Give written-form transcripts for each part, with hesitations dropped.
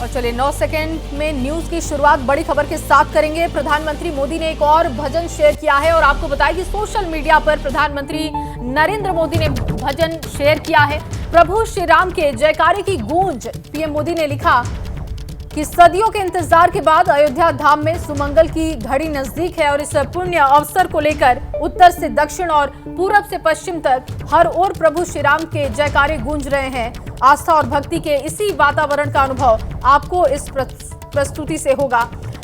और चलिए 9 सेकंड में न्यूज की शुरुआत बड़ी खबर के साथ करेंगे। प्रधानमंत्री मोदी ने एक और भजन शेयर किया है और आपको बताएं कि सोशल मीडिया पर प्रधानमंत्री नरेंद्र मोदी ने भजन शेयर किया है। प्रभु श्री राम के जयकारे की गूंज। पीएम मोदी ने लिखा कि सदियों के इंतजार के बाद अयोध्या धाम में सुमंगल की घड़ी नजदीक है और इस पुण्य अवसर को लेकर उत्तर से दक्षिण और पूरब से पश्चिम तक हर ओर प्रभु श्री राम के जयकारे गूंज रहे हैं। आस्था और भक्ति के इसी वातावरण का अनुभव आपको इस प्रस्तुति से होगा।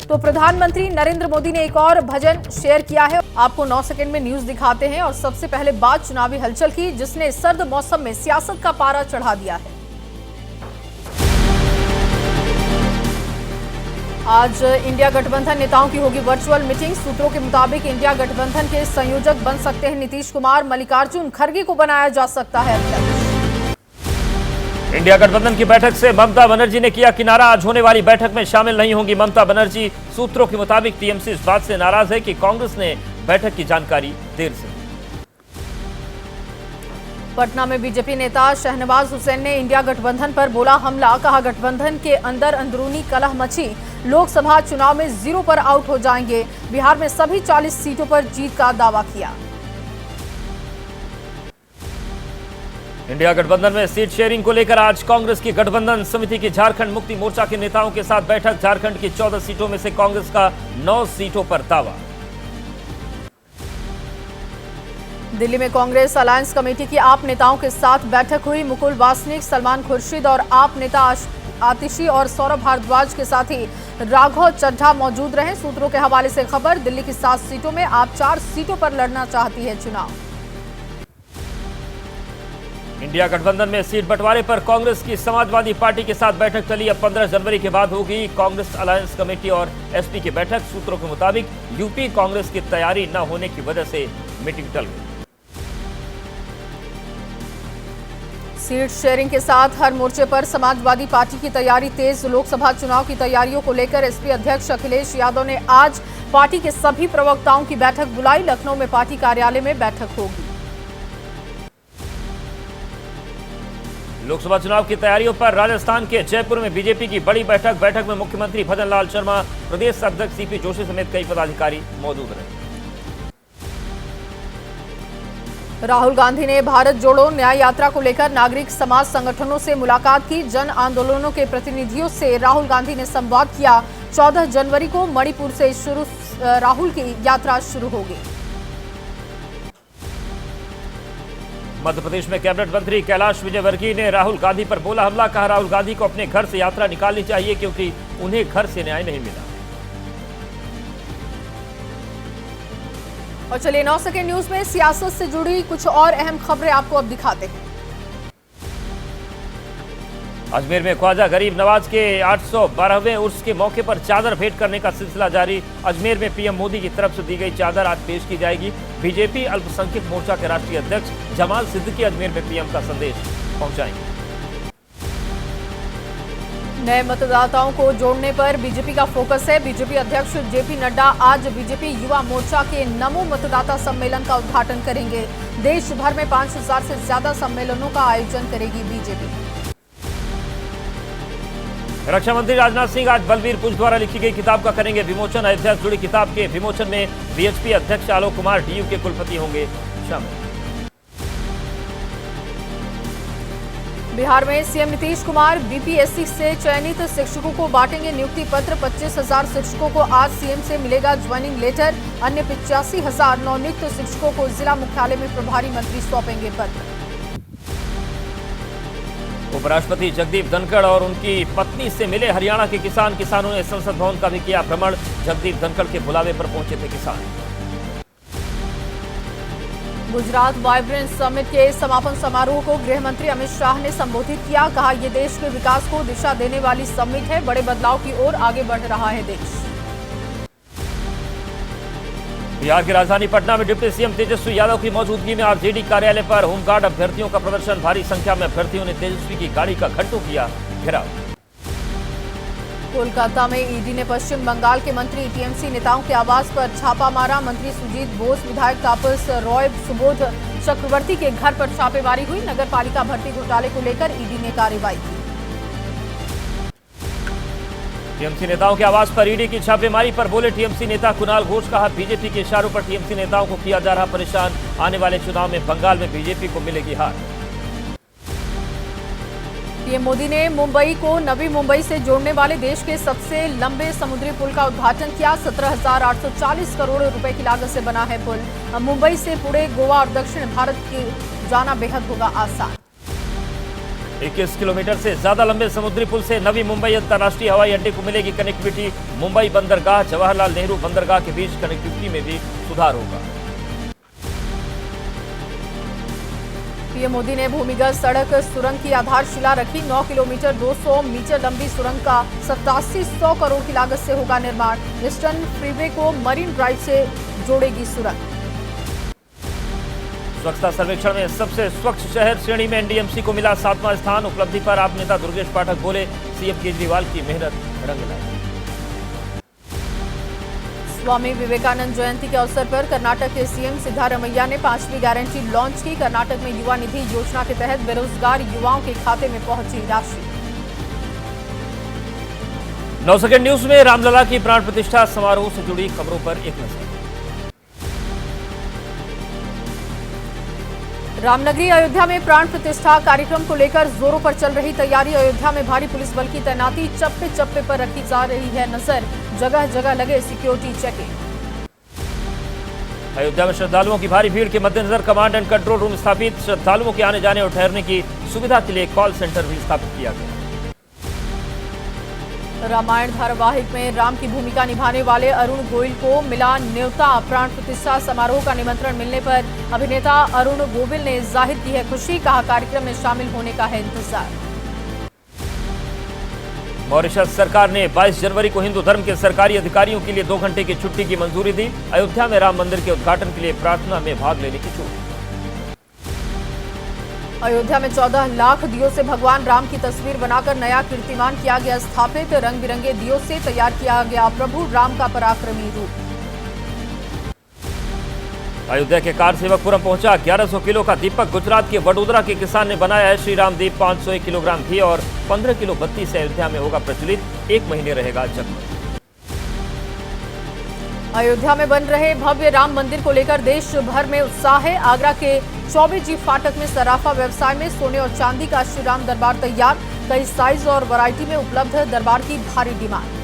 तो प्रधानमंत्री नरेंद्र मोदी ने एक और भजन शेयर किया है। आपको 9 सेकंड में न्यूज दिखाते हैं और सबसे पहले बात चुनावी हलचल की, जिसने सर्द मौसम में सियासत का पारा चढ़ा दिया है। आज इंडिया गठबंधन नेताओं की होगी वर्चुअल मीटिंग। सूत्रों के मुताबिक इंडिया गठबंधन के संयोजक बन सकते हैं नीतीश कुमार। मल्लिकार्जुन खड़गे को बनाया जा सकता है अध्यक्ष। इंडिया गठबंधन की बैठक से ममता बनर्जी ने किया किनारा। आज होने वाली बैठक में शामिल नहीं होंगी ममता बनर्जी। सूत्रों के मुताबिक टीएमसी इस बात से नाराज है कि कांग्रेस ने बैठक की जानकारी देर से। पटना में बीजेपी नेता शहनवाज हुसैन ने इंडिया गठबंधन पर बोला हमला। कहा गठबंधन के अंदर अंदरूनी कलह मची। लोकसभा चुनाव में 0 पर आउट हो जाएंगे। बिहार में सभी 40 सीटों पर जीत का दावा किया। इंडिया गठबंधन में सीट शेयरिंग को लेकर आज कांग्रेस की गठबंधन समिति की झारखंड मुक्ति मोर्चा के नेताओं के साथ बैठक। झारखंड की 14 सीटों में से कांग्रेस का 9 सीटों पर दावा। दिल्ली में कांग्रेस अलायंस कमेटी की आप नेताओं के साथ बैठक हुई। मुकुल वासनिक, सलमान खुर्शीद और आप नेता आतिशी और सौरभ भारद्वाज के साथ ही राघव चड्ढा मौजूद रहे। सूत्रों के हवाले से खबर, दिल्ली की 7 सीटों में आप 4 सीटों पर लड़ना चाहती है चुनाव। इंडिया गठबंधन में सीट बंटवारे पर कांग्रेस की समाजवादी पार्टी के साथ बैठक चली। अब 15 जनवरी के बाद होगी कांग्रेस अलायंस कमेटी और एसपी की बैठक। सूत्रों के मुताबिक यूपी कांग्रेस की तैयारी न होने की वजह से मीटिंग टल गई। सीट शेयरिंग के साथ हर मोर्चे पर समाजवादी पार्टी की तैयारी तेज। लोकसभा चुनाव की तैयारियों को लेकर एसपी अध्यक्ष अखिलेश यादव ने आज पार्टी के सभी प्रवक्ताओं की बैठक बुलाई। लखनऊ में पार्टी कार्यालय में बैठक होगी। लोकसभा चुनाव की तैयारियों पर राजस्थान के जयपुर में बीजेपी की बड़ी बैठक में मुख्यमंत्री भजन लाल शर्मा, प्रदेश अध्यक्ष सीपी जोशी समेत कई पदाधिकारी मौजूद रहे। राहुल गांधी ने भारत जोड़ो न्याय यात्रा को लेकर नागरिक समाज संगठनों से मुलाकात की। जन आंदोलनों के प्रतिनिधियों से राहुल गांधी ने संवाद किया। 14 जनवरी को मणिपुर से राहुल की यात्रा शुरू होगी। मध्य प्रदेश में कैबिनेट मंत्री कैलाश विजयवर्गीय ने राहुल गांधी पर बोला हमला। कहा राहुल गांधी को अपने घर से यात्रा निकालनी चाहिए क्योंकि उन्हें घर से न्याय नहीं मिला। और चलिए 9 सेकंड न्यूज में सियासत से जुड़ी कुछ और अहम खबरें आपको अब दिखाते हैं। अजमेर में ख्वाजा गरीब नवाज के 812वें उर्स के मौके पर चादर भेंट करने का सिलसिला जारी। अजमेर में पीएम मोदी की तरफ से दी गई चादर आज पेश की जाएगी। बीजेपी अल्पसंख्यक मोर्चा के राष्ट्रीय अध्यक्ष जमाल सिद्दीकी अजमेर में पीएम का संदेश पहुंचाएंगे। नए मतदाताओं को जोड़ने पर बीजेपी का फोकस है। बीजेपी अध्यक्ष जेपी नड्डा आज बीजेपी युवा मोर्चा के नमो मतदाता सम्मेलन का उद्घाटन करेंगे। देश भर में 5000 से ज्यादा सम्मेलनों का आयोजन करेगी बीजेपी। रक्षा मंत्री राजनाथ सिंह आज बलबीर पुंज द्वारा लिखी गई किताब का करेंगे विमोचन। अयोध्या से जुड़ी किताब के विमोचन में बीएचपी अध्यक्ष आलोक कुमार डीयू के कुलपति होंगे शामिल। बिहार में सीएम नीतीश कुमार बीपीएससी से चयनित शिक्षकों को बांटेंगे नियुक्ति पत्र। 25,000 शिक्षकों को आज सीएम से मिलेगा ज्वाइनिंग लेटर। अन्य 85,000 नवनियुक्त शिक्षकों को जिला मुख्यालय में प्रभारी मंत्री सौंपेंगे पत्र। उपराष्ट्रपति जगदीप धनखड़ और उनकी पत्नी से मिले हरियाणा के किसानों ने संसद भवन का भी किया भ्रमण। जगदीप धनखड़ के बुलावे पर पहुंचे थे किसान। गुजरात वाइब्रेंट समिट के समापन समारोह को गृह मंत्री अमित शाह ने संबोधित किया। कहा ये देश के विकास को दिशा देने वाली समिट है। बड़े बदलाव की ओर आगे बढ़ रहा है देश। बिहार की राजधानी पटना में डिप्टी सीएम तेजस्वी यादव की मौजूदगी में आरजेडी कार्यालय पर होमगार्ड अभ्यर्थियों का प्रदर्शन। भारी संख्या में अभ्यर्थियों ने तेजस्वी की गाड़ी का घंटों किया घेराव। कोलकाता में ईडी ने पश्चिम बंगाल के मंत्री टीएमसी नेताओं के आवास पर छापा मारा। मंत्री सुजीत बोस, विधायक तापस रॉय, सुबोध चक्रवर्ती के घर पर छापेमारी हुई। नगर पालिका भर्ती घोटाले को लेकर ईडी ने कार्रवाई की। टीएमसी नेताओं के आवास पर ईडी की छापेमारी पर बोले टीएमसी नेता कुणाल घोष। कहा बीजेपी के इशारों पर टीएमसी नेताओं को किया जा रहा परेशान। आने वाले चुनाव में बंगाल में बीजेपी को मिलेगी हार। पीएम मोदी ने मुंबई को नवी मुंबई से जोड़ने वाले देश के सबसे लंबे समुद्री पुल का उद्घाटन किया। 17,840 करोड़ रुपए की लागत से बना है पुल। मुंबई से पुणे, गोवा और दक्षिण भारत की जाना बेहद होगा आसान। 21 किलोमीटर से ज्यादा लंबे समुद्री पुल से नवी मुंबई अंतर्राष्ट्रीय हवाई अड्डे को मिलेगी कनेक्टिविटी। मुंबई बंदरगाह, जवाहरलाल नेहरू बंदरगाह के बीच कनेक्टिविटी में भी सुधार होगा। पीएम मोदी ने भूमिगत सड़क सुरंग की आधारशिला रखी। 9 किलोमीटर 200 मीटर लंबी सुरंग का 8700 करोड़ की लागत से होगा निर्माण। ईस्टर्न फ्रीवे को मरीन ड्राइव से जोड़ेगी सुरंग। स्वच्छता सर्वेक्षण में सबसे स्वच्छ शहर श्रेणी में एनडीएमसी को मिला 7वां स्थान। उपलब्धि पर आप नेता दुर्गेश पाठक बोले सीएम केजरीवाल की मेहनत रंग लाई। स्वामी विवेकानंद जयंती के अवसर पर कर्नाटक के सीएम सिद्धारमैया ने 5वीं गारंटी लॉन्च की। कर्नाटक में युवा निधि योजना के तहत बेरोजगार युवाओं के खाते में पहुंची राशि। 9 सेकंड न्यूज में रामलला की प्राण प्रतिष्ठा समारोह से जुड़ी खबरों पर एक नजर। रामनगरी अयोध्या में प्राण प्रतिष्ठा कार्यक्रम को लेकर जोरों पर चल रही तैयारी। अयोध्या में भारी पुलिस बल की तैनाती चप्पे चप्पे पर रखी जा रही है नजर। जगह जगह लगे सिक्योरिटी चेकिंग। अयोध्या में श्रद्धालुओं की भारी भीड़ के मद्देनजर कमांड एंड कंट्रोल रूम स्थापित। श्रद्धालुओं के आने जाने और ठहरने की सुविधा के लिए कॉल सेंटर भी स्थापित किया गया। रामायण धारावाहिक में राम की भूमिका निभाने वाले अरुण गोयल को मिला न्योता। प्राण प्रतिष्ठा समारोह का निमंत्रण मिलने पर अभिनेता अरुण गोयल ने जाहिर की है खुशी। कहा कार्यक्रम में शामिल होने का है इंतजार। मॉरिशस सरकार ने 22 जनवरी को हिंदू धर्म के सरकारी अधिकारियों के लिए 2 घंटे की छुट्टी की मंजूरी दी। अयोध्या में राम मंदिर के उद्घाटन के लिए प्रार्थना में भाग लेने की छूट। अयोध्या में 14 लाख दियों से भगवान राम की तस्वीर बनाकर नया कीर्तिमान किया गया स्थापित। रंग बिरंगे दियों से तैयार किया गया प्रभु राम का पराक्रमी रूप। अयोध्या के कार सेवकपुरम पहुंचा 1100 किलो का दीपक। गुजरात के वडोदरा के किसान ने बनाया है श्री राम दीप। 501 किलोग्राम घी और 15 किलो बत्ती से अयोध्या में होगा प्रचलित। 1 महीने रहेगा जगमग। अयोध्या में बन रहे भव्य राम मंदिर को लेकर देश भर में उत्साह है। आगरा के 24G फाटक में सराफा व्यवसाय में सोने और चांदी का श्री राम दरबार तैयार। कई साइज और वैरायटी में उपलब्ध है दरबार की भारी डिमांड।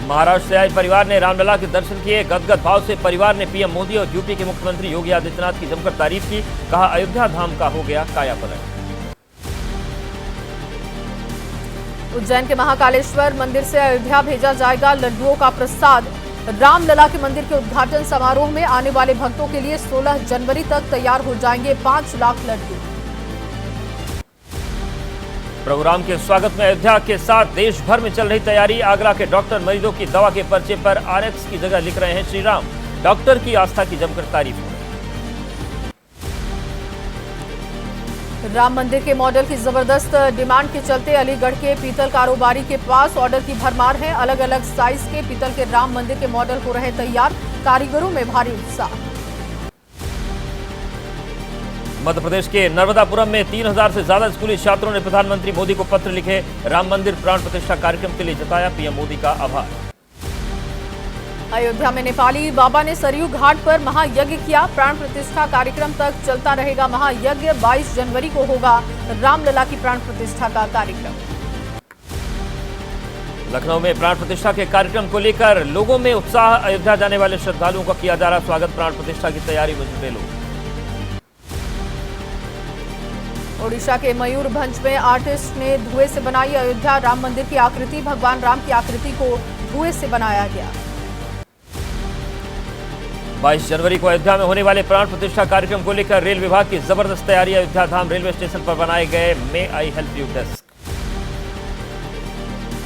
महाराष्ट्र से आए परिवार ने रामलला के दर्शन किए। गदगद भाव से परिवार ने पीएम मोदी और यूपी के मुख्यमंत्री योगी आदित्यनाथ की जमकर तारीफ की। कहा अयोध्या धाम का हो गया कायापलट। उज्जैन के महाकालेश्वर मंदिर से अयोध्या भेजा जाएगा लड्डुओं का प्रसाद। रामलला के मंदिर के उद्घाटन समारोह में आने वाले भक्तों के लिए 16 जनवरी तक तैयार हो जाएंगे 5 लाख लड्डू। प्रोग्राम के स्वागत में अयोध्या के साथ देश भर में चल रही तैयारी। आगरा के डॉक्टर मरीजों की दवा के पर्चे पर आरएक्स की जगह लिख रहे हैं श्री राम। डॉक्टर की आस्था की जमकर तारीफ हो रही। राम मंदिर के मॉडल की जबरदस्त डिमांड के चलते अलीगढ़ के पीतल कारोबारी के पास ऑर्डर की भरमार है। अलग अलग साइज के पीतल के राम मंदिर के मॉडल हो रहे तैयार। कारीगरों में भारी उत्साह। मध्य प्रदेश के नर्मदापुरम में 3000 से ज्यादा स्कूली छात्रों ने प्रधानमंत्री मोदी को पत्र लिखे। राम मंदिर प्राण प्रतिष्ठा कार्यक्रम के लिए जताया पीएम मोदी का आभार। अयोध्या में नेपाली बाबा ने सरयू घाट पर महायज्ञ किया। प्राण प्रतिष्ठा कार्यक्रम तक चलता रहेगा महायज्ञ। 22 जनवरी को होगा रामलला की प्राण प्रतिष्ठा का कार्यक्रम। लखनऊ में प्राण प्रतिष्ठा के कार्यक्रम को लेकर लोगों में उत्साह। अयोध्या जाने वाले श्रद्धालुओं का किया जा रहा स्वागत। प्राण प्रतिष्ठा की तैयारी में जुटे लोग। ओडिशा के मयूरभंज में आर्टिस्ट ने धुएं से बनाई अयोध्या राम मंदिर की आकृति। भगवान राम की आकृति को धुएं से बनाया गया। 22 जनवरी को अयोध्या में होने वाले प्राण प्रतिष्ठा कार्यक्रम को लेकर रेल विभाग की जबरदस्त तैयारी। अयोध्या धाम रेलवे स्टेशन पर बनाए गए may I help you desk.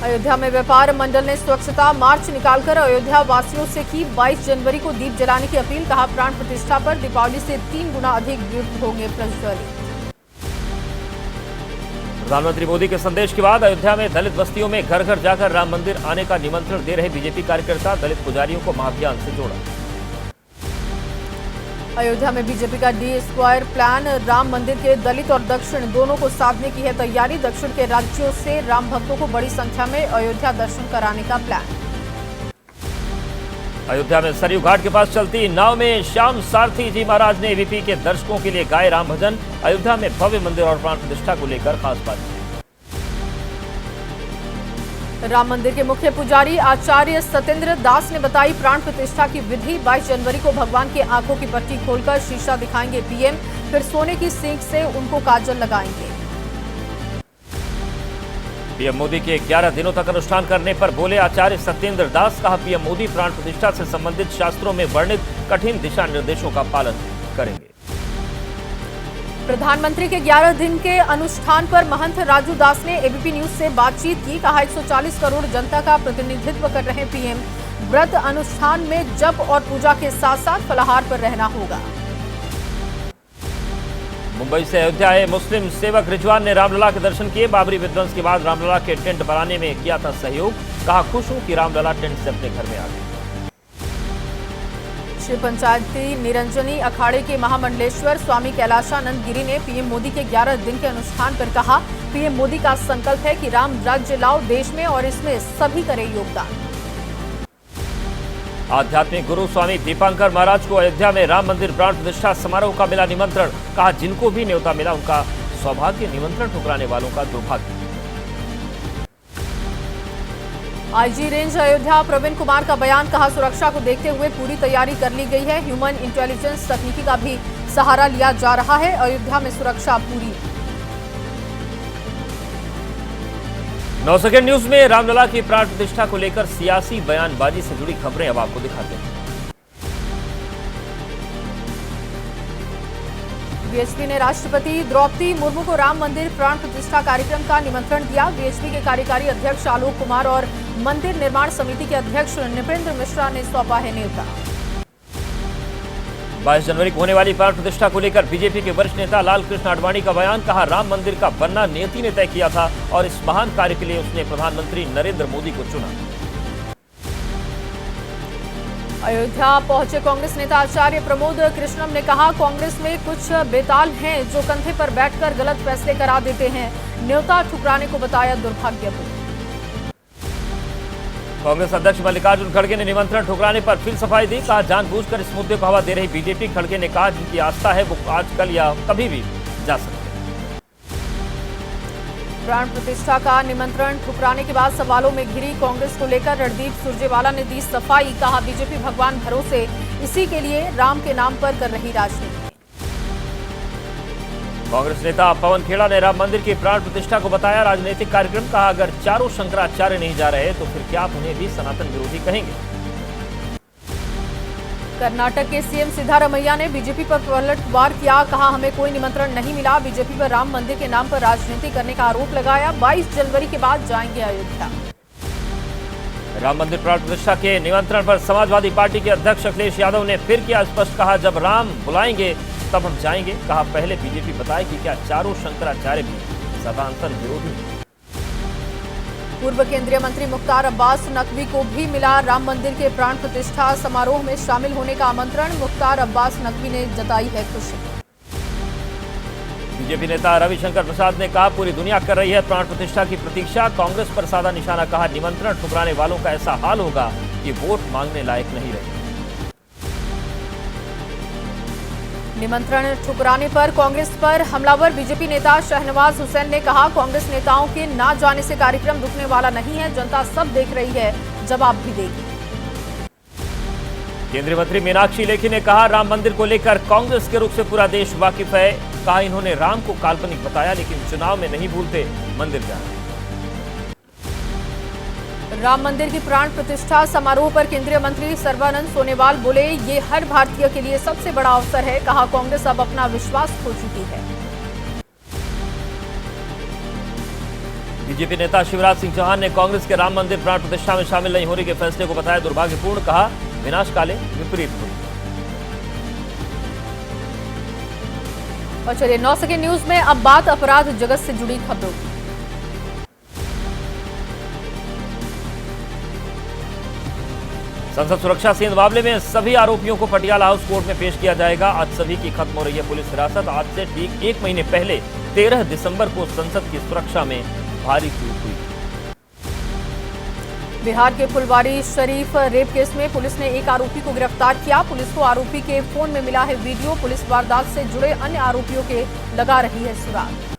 Ayodhya में व्यापार मंडल ने स्वच्छता मार्च निकालकर अयोध्या वासियों से की 22 जनवरी को दीप जलाने की अपील। कहा प्राण प्रतिष्ठा पर दीपावली से 3 गुना अधिक दीप होंगे प्रज्वलित। प्रधानमंत्री मोदी के संदेश के बाद अयोध्या में दलित बस्तियों में घर घर जाकर राम मंदिर आने का निमंत्रण दे रहे बीजेपी कार्यकर्ता। दलित पुजारियों को महाअभियान से जोड़ा। अयोध्या में बीजेपी का D² प्लान, राम मंदिर के दलित और दक्षिण दोनों को साधने की है तैयारी। दक्षिण के राज्यों से राम भक्तों को बड़ी संख्या में अयोध्या दर्शन कराने का प्लान। अयोध्या में सरयू घाट के पास चलती नाव में श्याम सारथी जी महाराज ने एबीपी के दर्शकों के लिए गाए राम भजन। अयोध्या में भव्य मंदिर और प्राण प्रतिष्ठा को लेकर खास बातचीत। राम मंदिर के मुख्य पुजारी आचार्य सत्येंद्र दास ने बताई प्राण प्रतिष्ठा की विधि। 22 जनवरी को भगवान की आंखों की पट्टी खोलकर शीशा दिखाएंगे पीएम, फिर सोने की सींग से उनको काजल लगाएंगे। पीएम मोदी के 11 दिनों तक अनुष्ठान करने पर बोले आचार्य सत्येंद्र दास। कहा पीएम मोदी प्राण प्रतिष्ठा से संबंधित शास्त्रों में वर्णित कठिन दिशा निर्देशों का पालन करेंगे। प्रधानमंत्री के 11 दिन के अनुष्ठान पर महंत राजू दास ने एबीपी न्यूज से बातचीत की। कहा 140 करोड़ जनता का प्रतिनिधित्व कर रहे पीएम। व्रत अनुष्ठान में जप और पूजा के साथ साथ फलाहार पर रहना होगा। मुंबई से अयोध्या आए मुस्लिम सेवक रिजवान ने रामलला के दर्शन किए। बाबरी विध्वंस के बाद रामलला के टेंट बनाने में किया था सहयोग। कहा खुश हूं कि रामलला टेंट से अपने घर में आ गए। श्री पंचायती निरंजनी अखाड़े के महामंडलेश्वर स्वामी कैलाशानंद गिरी ने पीएम मोदी के 11 दिन के अनुष्ठान पर कहा पीएम मोदी का संकल्प है कि राम राज्य लाओ देश में और इसमें सभी करें योगदान। आध्यात्मिक गुरु स्वामी दीपांकर महाराज को अयोध्या में राम मंदिर प्राण प्रतिष्ठा समारोह का मिला निमंत्रण। कहा जिनको भी न्योता मिला उनका सौभाग्य, निमंत्रण ठुकराने वालों का दुर्भाग्य। आईजी रेंज अयोध्या प्रवीण कुमार का बयान। कहा सुरक्षा को देखते हुए पूरी तैयारी कर ली गई है। ह्यूमन इंटेलिजेंस तकनीकी का भी सहारा लिया जा रहा है। अयोध्या में सुरक्षा पूरी। 9 सेकंड न्यूज में रामलला की प्राण प्रतिष्ठा को लेकर सियासी बयानबाजी से जुड़ी खबरें अब आपको दिखाते हैं। बीएचपी ने राष्ट्रपति द्रौपदी मुर्मू को राम मंदिर प्राण प्रतिष्ठा कार्यक्रम का निमंत्रण दिया। बीएचपी के कार्यकारी अध्यक्ष आलोक कुमार और मंदिर निर्माण समिति के अध्यक्ष नृपेंद्र मिश्रा ने सौंपा है न्योता। 22 जनवरी को होने वाली प्राण प्रतिष्ठा को लेकर बीजेपी के वरिष्ठ नेता लाल कृष्ण आडवाणी का बयान। कहा राम मंदिर का बनना नियति ने तय किया था और इस महान कार्य के लिए उसने प्रधानमंत्री नरेंद्र मोदी को चुना। अयोध्या पहुंचे कांग्रेस नेता आचार्य प्रमोद कृष्णम ने कहा कांग्रेस में कुछ बेताल हैं जो कंधे पर बैठकर गलत फैसले करा देते हैं। न्योता ठुकराने को बताया दुर्भाग्यपूर्ण। कांग्रेस अध्यक्ष मल्लिकार्जुन खड़गे ने निमंत्रण ठुकराने पर फिर सफाई दी। कहा जानबूझकर इस मुद्दे को हवा दे रही बीजेपी। खड़गे ने कहा जिनकी आस्था है वो आज कल या कभी भी जा सकते हैं। प्राण प्रतिष्ठा का निमंत्रण ठुकराने के बाद सवालों में घिरी कांग्रेस को लेकर रणदीप सुरजेवाला ने दी सफाई। कहा बीजेपी भगवान भरोसे इसी के लिए राम के नाम पर कर रही राजनीति। कांग्रेस नेता पवन खेड़ा ने राम मंदिर की प्राण प्रतिष्ठा को बताया राजनीतिक कार्यक्रम। कहा अगर चारों शंकराचार्य नहीं जा रहे तो फिर क्या आप उन्हें भी सनातन विरोधी कहेंगे। कर्नाटक के सीएम सिद्धारमैया ने बीजेपी पर पलटवार किया। कहा हमें कोई निमंत्रण नहीं मिला। बीजेपी पर राम मंदिर के नाम पर राजनीति करने का आरोप लगाया। 22 जनवरी के बाद जाएंगे अयोध्या। राम मंदिर प्राण प्रतिष्ठा के निमंत्रण पर समाजवादी पार्टी के अध्यक्ष अखिलेश यादव ने फिर किया स्पष्ट। कहा जब राम बुलाएंगे तब हम जाएंगे। कहा पहले बीजेपी बताए कि क्या चारों शंकराचार्य भी सनातन विरोधी। पूर्व केंद्रीय मंत्री मुख्तार अब्बास नकवी को भी मिला राम मंदिर के प्राण प्रतिष्ठा समारोह में शामिल होने का आमंत्रण। मुख्तार अब्बास नकवी ने जताई है खुशी। बीजेपी नेता रविशंकर प्रसाद ने कहा पूरी दुनिया कर रही है प्राण प्रतिष्ठा की प्रतीक्षा। कांग्रेस पर साधा निशाना। कहा निमंत्रण ठुकराने वालों का ऐसा हाल होगा कि वोट मांगने लायक नहीं रहे। निमंत्रण ठुकराने पर कांग्रेस पर हमलावर बीजेपी नेता शहनवाज हुसैन ने कहा कांग्रेस नेताओं के ना जाने से कार्यक्रम रुकने वाला नहीं है। जनता सब देख रही है, जवाब भी देगी। केंद्रीय मंत्री मीनाक्षी लेखी ने कहा राम मंदिर को लेकर कांग्रेस के रुख से पूरा देश वाकिफ है। कहा इन्होंने राम को काल्पनिक बताया लेकिन चुनाव में नहीं भूलते मंदिर जाना। राम मंदिर की प्राण प्रतिष्ठा समारोह पर केंद्रीय मंत्री सर्बानंद सोनोवाल बोले ये हर भारतीय के लिए सबसे बड़ा अवसर है। कहा कांग्रेस अब अपना विश्वास खो चुकी है। बीजेपी नेता शिवराज सिंह चौहान ने कांग्रेस के राम मंदिर प्राण प्रतिष्ठा में शामिल नहीं होने के फैसले को बताया दुर्भाग्यपूर्ण। कहा विनाशकाले विपरीत हुई। और चलिए 9 सेकंड न्यूज में अब बात अपराध जगत से जुड़ी खबरों की। संसद सुरक्षा सेंध मामले में सभी आरोपियों को पटियाला हाउस कोर्ट में पेश किया जाएगा। आज सभी की खत्म हो रही है पुलिस हिरासत। आज से ठीक 1 महीने पहले 13 दिसंबर को संसद की सुरक्षा में भारी चूक हुई। बिहार के फुलवारी शरीफ रेप केस में पुलिस ने एक आरोपी को गिरफ्तार किया। पुलिस को आरोपी के फोन में मिला है वीडियो। पुलिस वारदात से जुड़े अन्य आरोपियों के लगा रही है सुराग।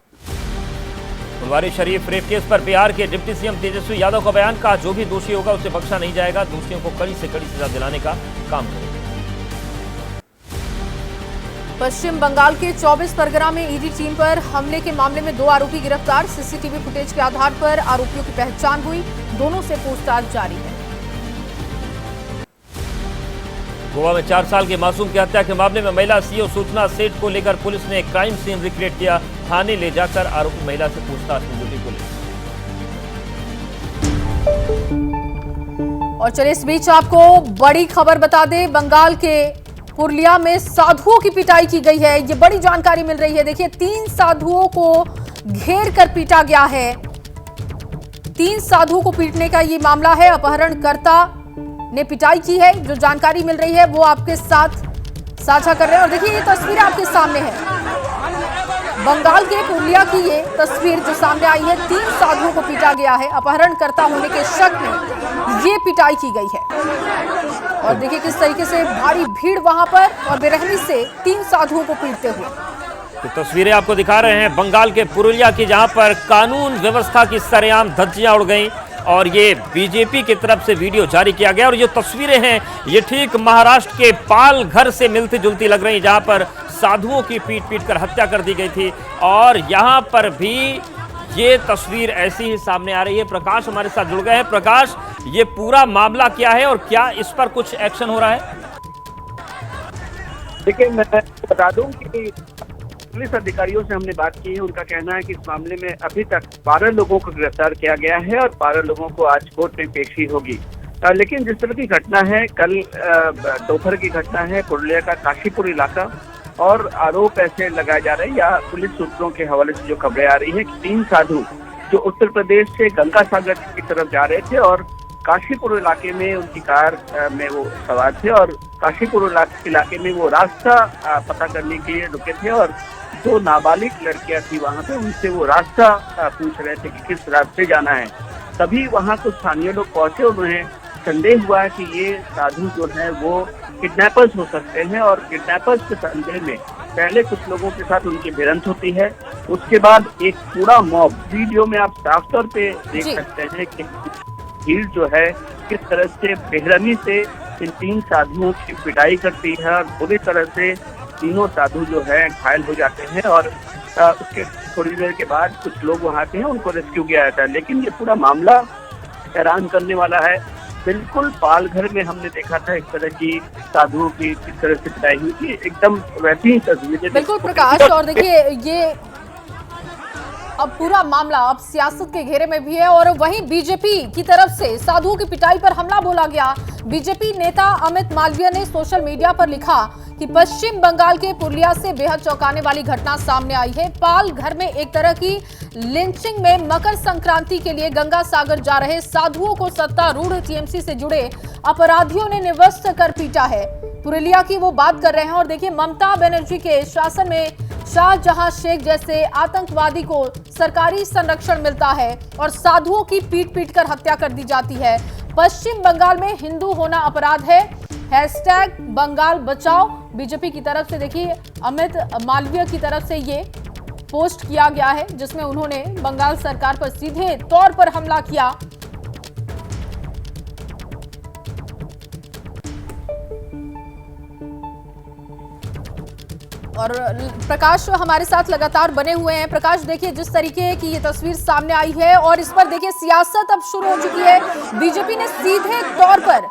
फुलवारी शरीफ रेप केस पर बिहार के डिप्टी सीएम तेजस्वी यादव का बयान, कहा जो भी दोषी होगा उसे बख्शा नहीं जाएगा। दोषियों को कड़ी से कड़ी सजा दिलाने का काम करेगा। पश्चिम बंगाल के 24 परगना में ईडी टीम पर हमले के मामले में 2 आरोपी गिरफ्तार। सीसीटीवी फुटेज के आधार पर आरोपियों की पहचान हुई। दोनों से पूछताछ जारी है। गोवा में 4 साल के मासूम की हत्या के मामले में महिला सीओ सूचना सेठ को लेकर पुलिस ने क्राइम सीन रिक्रिएट किया। थाने ले जाकर आरोपी महिला से पूछताछ में जुटी पुलिस। और चलिए इस बीच आपको बड़ी खबर बता दें, बंगाल के पुरुलिया में साधुओं की पिटाई की गई है। ये बड़ी जानकारी मिल रही है। देखिए 3 साधुओं को घेर कर पीटा गया है। 3 साधुओं को पीटने का ये मामला है। अपहरणकर्ता ने पिटाई की है। जो जानकारी मिल रही है वो आपके साथ साझा कर रहे हैं। और देखिए ये तस्वीर आपके सामने है। बंगाल के पुरुलिया की ये तस्वीर जो सामने आई है, 3 साधुओं को पीटा गया है। अपहरणकर्ता होने के शक में ये पिटाई की गई है। और देखिए किस तरीके से भारी भीड़ वहां पर और बेरहमी से 3 साधुओं को पीटते हुए। तो तस्वीरें आपको दिखा रहे हैं बंगाल के पुरुलिया की, जहां पर कानून व्यवस्था की सरेआम धज्जियां उड़ गईं और ये बीजेपी की तरफ से वीडियो जारी किया गया। और ये तस्वीरें हैं, ये ठीक महाराष्ट्र के पाल घर से मिलती जुलती लग रही, जहां पर साधुओं की पीट कर हत्या कर दी गई थी। और यहां पर भी ये तस्वीर ऐसी ही सामने आ रही है। प्रकाश हमारे साथ जुड़ गए हैं। प्रकाश, ये पूरा मामला क्या है और क्या इस पर कुछ एक्शन हो रहा है? देखिए, मैं बता दूं कि पुलिस अधिकारियों से हमने बात की है। उनका कहना है कि इस मामले में अभी तक 12 लोगों को गिरफ्तार किया गया है और 12 लोगों को आज कोर्ट में पेशी होगी। लेकिन जिस तरह की घटना है, कल दोपहर की घटना है पुरुलिया का काशीपुर इलाका, और आरोप ऐसे लगाए जा रहे हैं या पुलिस सूत्रों के हवाले से जो खबरें आ रही है कि 3 साधु जो उत्तर प्रदेश से गंगा सागर की तरफ जा रहे थे और काशीपुर इलाके में उनकी कार में वो सवार थे और काशीपुर इलाके में वो रास्ता पता करने के लिए रुके थे और 2 नाबालिग लड़कियां थी वहां पे, उनसे वो रास्ता पूछ रहे थे कि किस रास्ते जाना है। तभी वहां कुछ स्थानीय लोग पहुंचे और उन्हें संदेह हुआ कि ये साधु जो है वो किडनैपर्स हो सकते हैं। और किडनैपर्स के संदेह में पहले कुछ लोगों के साथ उनकी भिड़ंत होती है। उसके बाद एक पूरा मॉब, वीडियो में आप साफ तौर पे देख सकते हैं कि भीड़ जो है किस तरह से बेरहमी से इन 3 साधुओं की पिटाई करती है और बुरी तरह से तीनों साधु जो है घायल हो जाते हैं। और उसके थोड़ी देर के बाद कुछ लोग वहाँ आते हैं, उनको रेस्क्यू किया जाता है। लेकिन ये पूरा मामला हैरान करने वाला है। बिल्कुल पालघर में हमने देखा था इस तरह की साधुओं की किस तरह से पिटाई हुई थी, एकदम वैसी ही तस्वीरें। बिल्कुल प्रकाश, और देखिए ये अब पूरा मामला अब सियासत के घेरे में भी है और वहीं बीजेपी की तरफ से साधुओं की पिटाई पर हमला बोला गया। बीजेपी नेता अमित मालवीय ने सोशल मीडिया पर लिखा कि पश्चिम बंगाल के पुरुलिया से बेहद चौंकाने वाली घटना सामने आई है। पाल घर में एक तरह की लिंचिंग में मकर संक्रांति के लिए गंगा सागर जा रहे साधुओं को सत्तारूढ़ टीएमसी से जुड़े अपराधियों ने निवस्त कर पीटा है। पुरुलिया की वो बात कर रहे हैं। और देखिए ममता बनर्जी के शासन में शाहजहां शेख जैसे आतंकवादी को सरकारी संरक्षण मिलता है और साधुओं की पीट कर हत्या कर दी जाती है। पश्चिम बंगाल में हिंदू होना अपराध है। हैशटैग बंगाल बचाओ। बीजेपी की तरफ से देखिए अमित मालवीय की तरफ से ये पोस्ट किया गया है जिसमें उन्होंने बंगाल सरकार पर सीधे तौर पर हमला किया। और प्रकाश हमारे साथ लगातार बने हुए हैं। प्रकाश, देखिए जिस तरीके की ये तस्वीर सामने आई है और इस पर देखिए सियासत अब शुरू हो चुकी है। बीजेपी ने सीधे तौर पर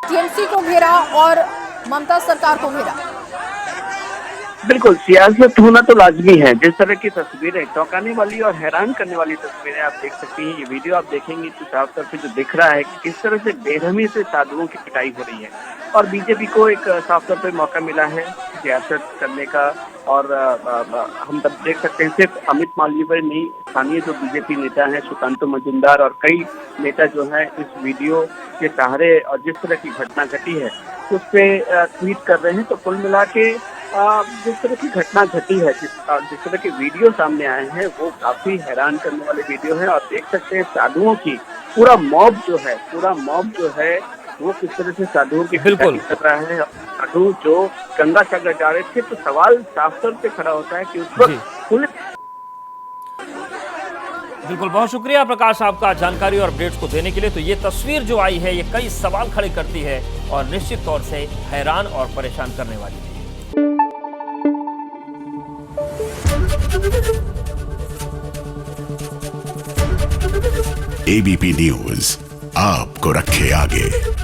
टीएमसी को घेरा और ममता सरकार को घेरा। बिल्कुल, सियासत होना तो लाजमी है। जिस तरह की तस्वीरें, चौंकाने वाली और हैरान करने वाली तस्वीरें आप देख सकती हैं। ये वीडियो आप देखेंगे तो साफ तौर पे जो दिख रहा है कि किस तरह से बेरहमी से साधुओं की पिटाई हो रही है और बीजेपी को एक साफ तौर पे मौका मिला है सियासत करने का। और हम तब देख सकते हैं सिर्फ अमित मालवीय नहीं, स्थानीय जो बीजेपी नेता हैं सुकांतु मजूमदार और कई नेता जो है इस वीडियो के सहारे और जिस तरह की घटना घटी है उस पे ट्वीट कर रहे हैं। तो कुल मिला के जिस तरह की घटना घटी है, जिस तरह के वीडियो सामने आए हैं वो काफी हैरान करने वाले वीडियो हैं। और देख सकते हैं साधुओं की पूरा मॉब जो है वो किस तरह से साधुओं की बिल्कुल कर रहा है। साधु जो गंगा सागर जा रहे थे तो सवाल साफ तौर पे खड़ा होता है कि उस वक्त पुलिस। बिल्कुल, बहुत शुक्रिया प्रकाश आपका जानकारी और अपडेट्स को देने के लिए। तो ये तस्वीर जो आई है ये कई सवाल खड़े करती है और निश्चित तौर से हैरान और परेशान करने वाली है। एबीपी न्यूज आपको रखे आगे।